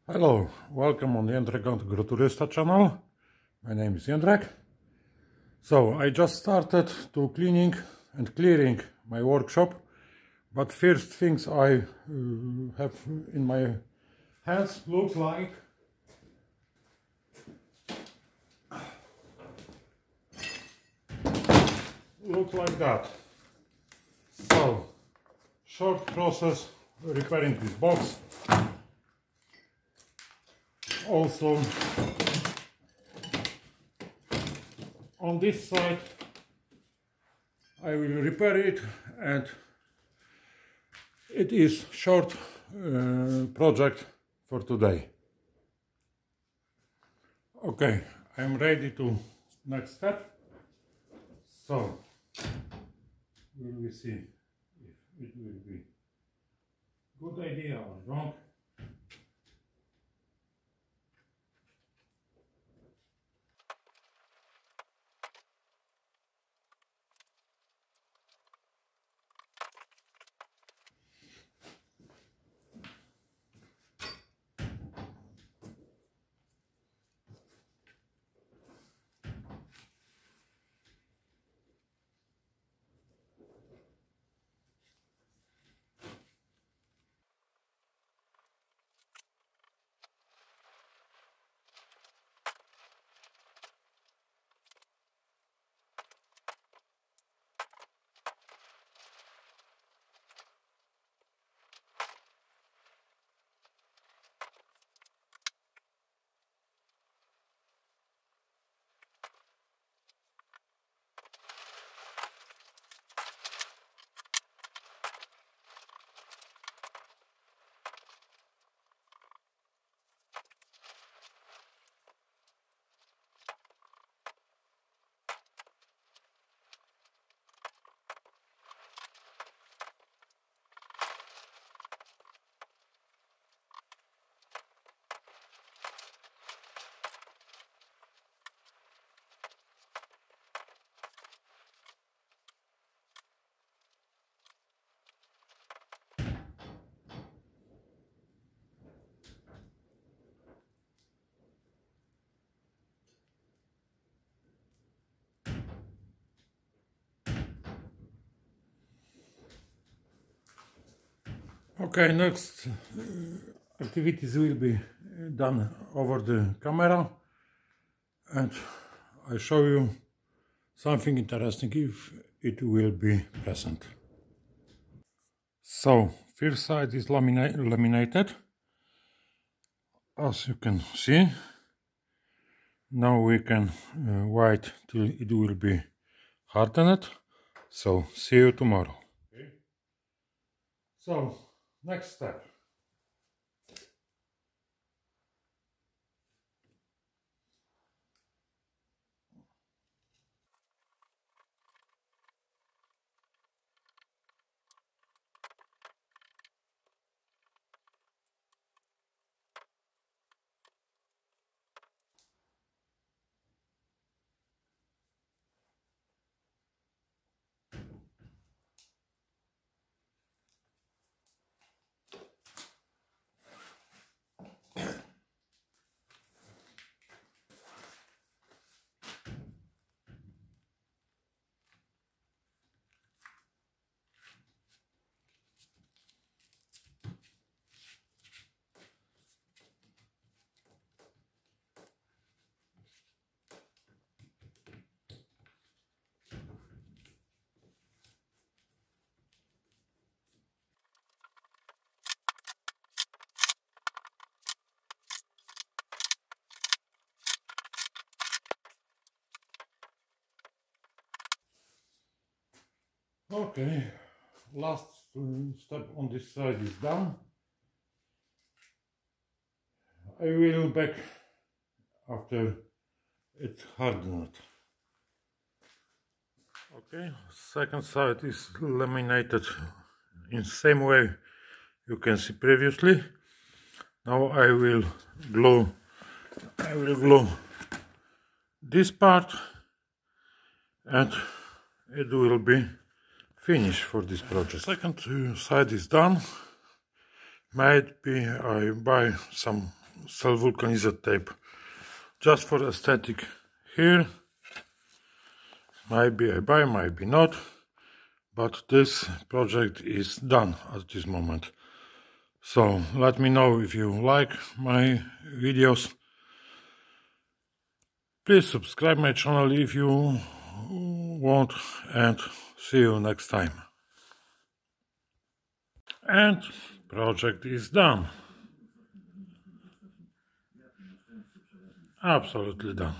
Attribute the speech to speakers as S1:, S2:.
S1: Hello, welcome on the Jędrek Groturysta channel. My name is Jędrek. So I just started to cleaning and clearing my workshop, but first things I have in my hands looks like that. So short process repairing this box. Also on this side I will repair it, and it is short project for today. Okay, I'm ready to next step. So we will see if it will be good idea or wrong. Okay, next activities will be done over the camera, and I show you something interesting if it will be present. So first side is laminated, as you can see. Now we can wait till it will be hardened. So see you tomorrow. Okay. So next step. Okay, last step on this side is done. I will back after it hardened. Okay, second side is laminated in same way you can see previously. Now I will glue this part and it will be finished for this project. Second side is done. Maybe I buy some self-vulcanized tape just for aesthetic here. Maybe I buy, maybe not, but this project is done at this moment. So let me know if you like my videos. Please subscribe my channel if you want, and see you next time. And project is done. Absolutely done.